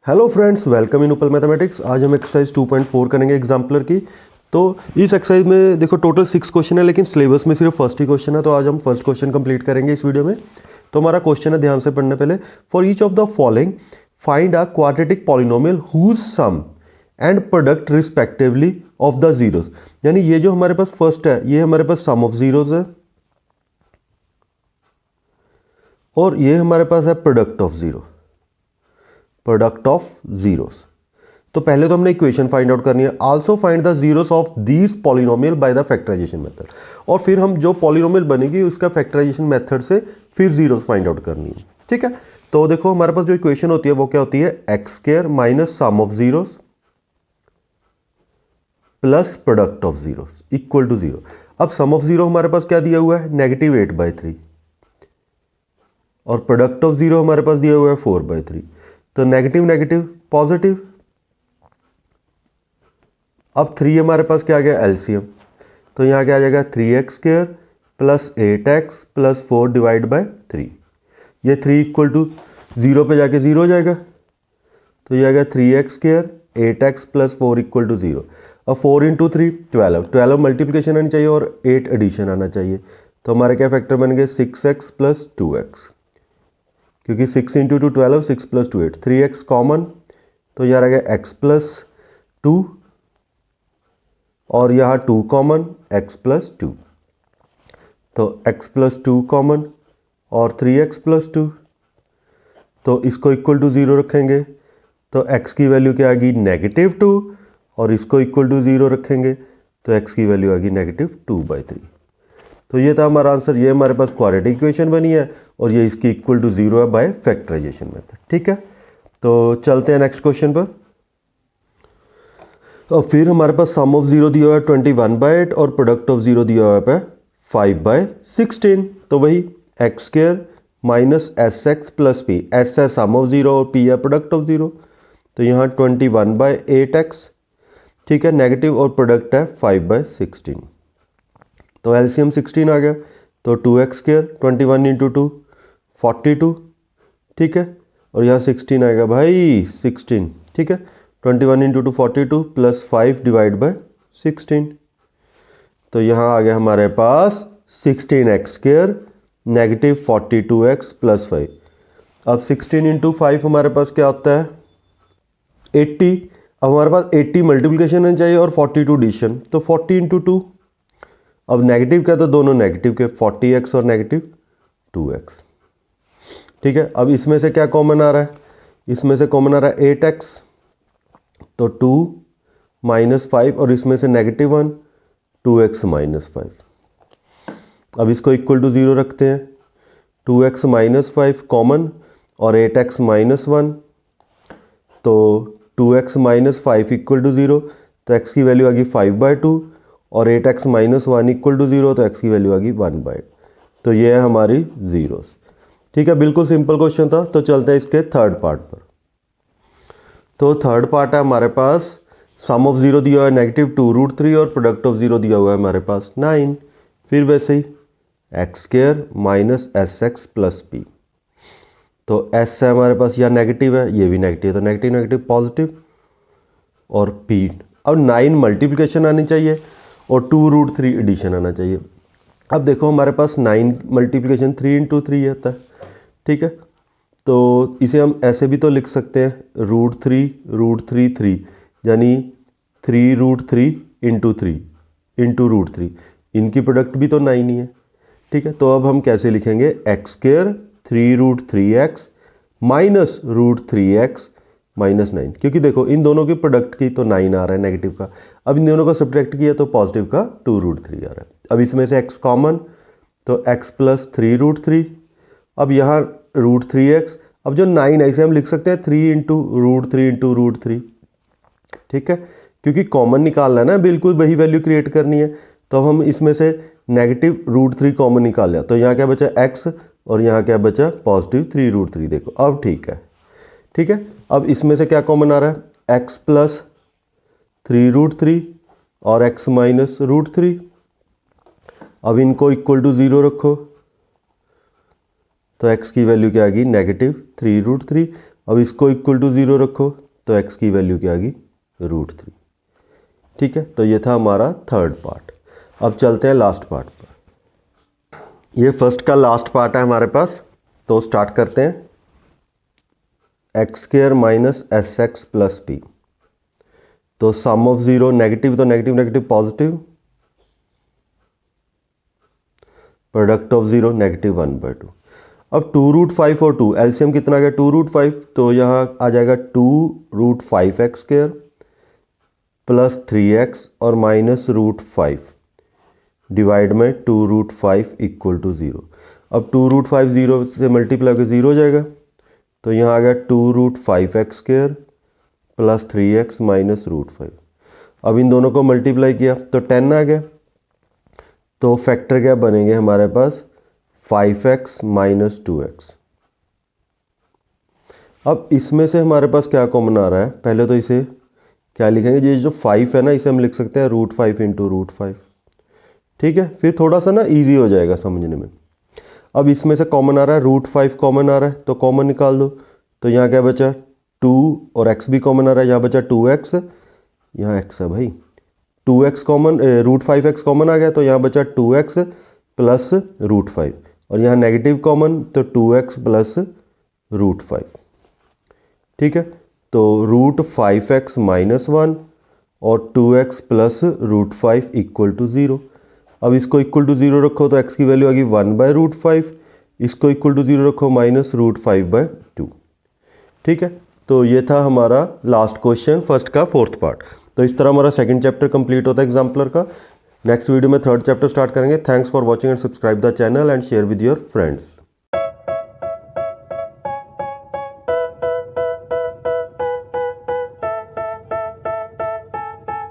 Hello friends, welcome in उपल mathematics. आज हम एक्सरसाइज 2.4 करेंगे एग्जाम्पलर की। तो इस एक्सरसाइज में देखो टोटल 6 क्वेश्चन है, लेकिन सिलेबस में सिर्फ फर्स्ट ही क्वेश्चन है। तो आज हम फर्स्ट क्वेश्चन कंप्लीट करेंगे इस वीडियो में। तो हमारा क्वेश्चन है, ध्यान से पढ़ने पहले। For each of the following find a quadratic polynomial whose sum and product respectively of the zeros. यानी ये जो हमारे पास फर्स्ट है, ये हमारे पास सम ऑफ जीरोस है, और ये हमारे पास है product of zero, product of zeros. तो पहले तो हमने इक्वेशन फाइंड आउट करनी है। Also find the zeros of these polynomial by the factorisation method. और फिर हम जो पॉलिनोमियल बनेगी उसका फैक्टराइजेशन मेथड से फिर जीरोस फाइंड आउट करनी है। ठीक है, तो देखो हमारे पास जो इक्वेशन होती है वो क्या होती है, x square minus sum of zeros plus product of zeros equal to zero. अब सम ऑफ जीरो हमारे पास क्या दिया हुआ है, -8/3, और प्रोडक्ट ऑफ जीरो हमारे पास दिया हुआ है 4/3। तो नेगेटिव नेगेटिव पॉजिटिव। अब 3 हमारे पास क्या आ गया, एलसीएम। तो यहाँ क्या आ जाएगा, 3x² plus 8x plus 4 divide by 3। ये 3 इक्वल टू 0 पे जाके 0 हो जाएगा। तो ये आ गया 3x² 8x plus 4 equal to 0। अब 4 इंटू 3 12 मल्टीप्लिकेशन आनी चाहिए और 8 एडिशन आना चाहिए। तो हमारे क्या फैक्टर बन गए, 6x प्लस 2x, क्योंकि 6 इंटू 2 12, 6 प्लस 2 8, 3x कॉमन। तो यार आ गया x प्लस 2, और यहाँ 2 कॉमन, x प्लस 2। तो x प्लस 2 कॉमन और 3x प्लस 2। तो इसको इक्वल टू 0 रखेंगे तो x की वैल्यू क्या आ गई, -2, और इसको इक्वल टू 0 रखेंगे तो x की वैल्यू आ गई -2/3। तो ये था हमारा आंसर। ये हमारे पास क्वाड्रेटिक इक्वेशन बनी है और ये इसकी इक्वल टू 0 है बाय फैक्टराइजेशन मेथड। ठीक है, तो चलते हैं नेक्स्ट क्वेश्चन पर। और फिर हमारे पास सम ऑफ जीरो दिया हुआ है 21/8 और प्रोडक्ट ऑफ जीरो दिया हुआ है 5/16। तो वही x² minus sx plus p, s है सम ऑफ जीरो और p है प्रोडक्ट ऑफ जीरो। तो यहाँ 21/8x, ठीक है, नेगेटिव, और प्रोडक्ट है 5/16। तो एलसीएम 16 आ गया। तो 2x² 21 इंटू 2 42, ठीक है, और यहाँ 16 आएगा भाई 16, ठीक है। 21 इंटू 2 42 प्लस 5 डिवाइड बाय 16। तो यहाँ आ गया हमारे पास 16x² नेगेटिव 42x प्लस 5। अब 16 इंटू 5 हमारे पास क्या होता है, 80। अब हमारे पास 80 मल्टीप्लिकेशन है चाहिए और 42 एडिशन। तो 40 इंटू 2, अब नेगेटिव क्या, तो दोनों नेगेटिव के, 40x और नेगेटिव 2x। ठीक है, अब इसमें से क्या कॉमन आ रहा है, इसमें से कॉमन आ रहा है 8x। तो 2 माइनस 5, और इसमें से -1, 2x माइनस 5। अब इसको इक्वल टू 0 रखते हैं। 2x माइनस 5 कॉमन और 8x माइनस 1। तो 2x माइनस 5 इक्वल टू 0। तो x की वैल्यू आ गई 5/2, और 8x माइनस 1 इक्वल टू 0। तो x की वैल्यू आ गई 1/2। तो ये है हमारी जीरोस। ठीक है, बिल्कुल सिंपल क्वेश्चन था। तो चलते हैं इसके थर्ड पार्ट पर। तो थर्ड पार्ट है हमारे पास, सम ऑफ जीरो दिया हुआ है -2√3 और प्रोडक्ट ऑफ जीरो दिया हुआ है हमारे पास 9। फिर वैसे ही x² minus sx plus p। तो s है हमारे पास, या नेगेटिव है, ये भी नेगेटिव है, तो नेगेटिव नेगेटिव पॉजिटिव, और p। अब 9 मल्टीप्लिकेशन आनी चाहिए और 2√3 एडिशन आना चाहिए। अब देखो हमारे पास 9 मल्टीप्लिकेशन 3 इंटू 3 आता है। ठीक है, तो इसे हम ऐसे भी तो लिख सकते हैं, √3 यानी 3√3 इंटू 3 इंटू √3। इनकी प्रोडक्ट भी तो 9 ही है। ठीक है, तो अब हम कैसे लिखेंगे, x² 3√3x minus √3x minus 9, क्योंकि देखो इन दोनों की प्रोडक्ट की तो 9 आ रहा है नेगेटिव का। अब इन दोनों का सब्ट्रैक्ट किया तो पॉजिटिव का 2√3 आ रहा है। अब इसमें से x कॉमन, तो x प्लस 3√3। अब यहाँ √3x। अब जो 9 है इसे हम लिख सकते हैं 3 इंटू √3 इंटू √3। ठीक है, क्योंकि कॉमन निकालना है ना, बिल्कुल वही वैल्यू क्रिएट करनी है। तो हम इसमें से नेगेटिव √3 कॉमन निकाल लिया। तो यहाँ क्या बचा, x, और यहाँ क्या बचा, पॉजिटिव 3√3। देखो अब ठीक है। ठीक है, अब इसमें से क्या कॉमन आ रहा है, x प्लस 3√3 और x माइनस √3। अब इनको इक्वल टू 0 रखो। तो x की वैल्यू क्या आ गई, -3√3, अब इसको इक्वल टू 0 रखो तो x की वैल्यू क्या आ गई √3। ठीक है, तो ये था हमारा थर्ड पार्ट। अब चलते हैं लास्ट पार्ट पर। ये फर्स्ट का लास्ट पार्ट है हमारे पास, तो स्टार्ट करते हैं। x² minus SX plus p, तो सम ऑफ 0 नेगेटिव तो negative negative positive, product of 0 -1/2। अब 2√5 और 2 एलसीएम कितना आ गया 2√5, तो यहाँ आ जाएगा 2√5x² प्लस 3x और माइनस √5 डिवाइड में 2√5 इक्वल टू 0। अब 2√5 0 से मल्टीप्लाई होकर 0 हो जाएगा, तो यहाँ आ गया 2√5x² प्लस 3x माइनस √5। अब इन दोनों को मल्टीप्लाई किया तो 10 आ गया, तो फैक्टर क्या बनेंगे हमारे पास 5x माइनस 2x। अब इसमें से हमारे पास क्या कॉमन आ रहा है, पहले तो इसे क्या लिखेंगे, ये जो 5 है ना इसे हम लिख सकते हैं √5 इंटू √5। ठीक है, फिर थोड़ा सा ना इजी हो जाएगा समझने में। अब इसमें से कॉमन आ रहा है √5 कॉमन आ रहा है, तो कॉमन निकाल दो, तो यहाँ क्या बचा 2 और x भी कॉमन आ रहा है, यहाँ बचा 2x, यहाँ x है भाई, 2x कॉमन √5x कॉमन आ गया, तो यहाँ बचा 2x प्लस √5 और यहाँ नेगेटिव कॉमन तो 2x प्लस √5। ठीक है, तो √5x माइनस 1 और 2x प्लस √5 इक्वल टू 0। अब इसको इक्वल टू 0 रखो तो x की वैल्यू आ गई 1/√5, इसको इक्वल टू 0 रखो माइनस √5/2। ठीक है, तो ये था हमारा लास्ट क्वेश्चन फर्स्ट का फोर्थ पार्ट। तो इस तरह हमारा सेकंड चैप्टर कंप्लीट होता है एग्जाम्पलर का। नेक्स्ट वीडियो में थर्ड चैप्टर स्टार्ट करेंगे। Thanks for watching and subscribe the channel and share with your friends.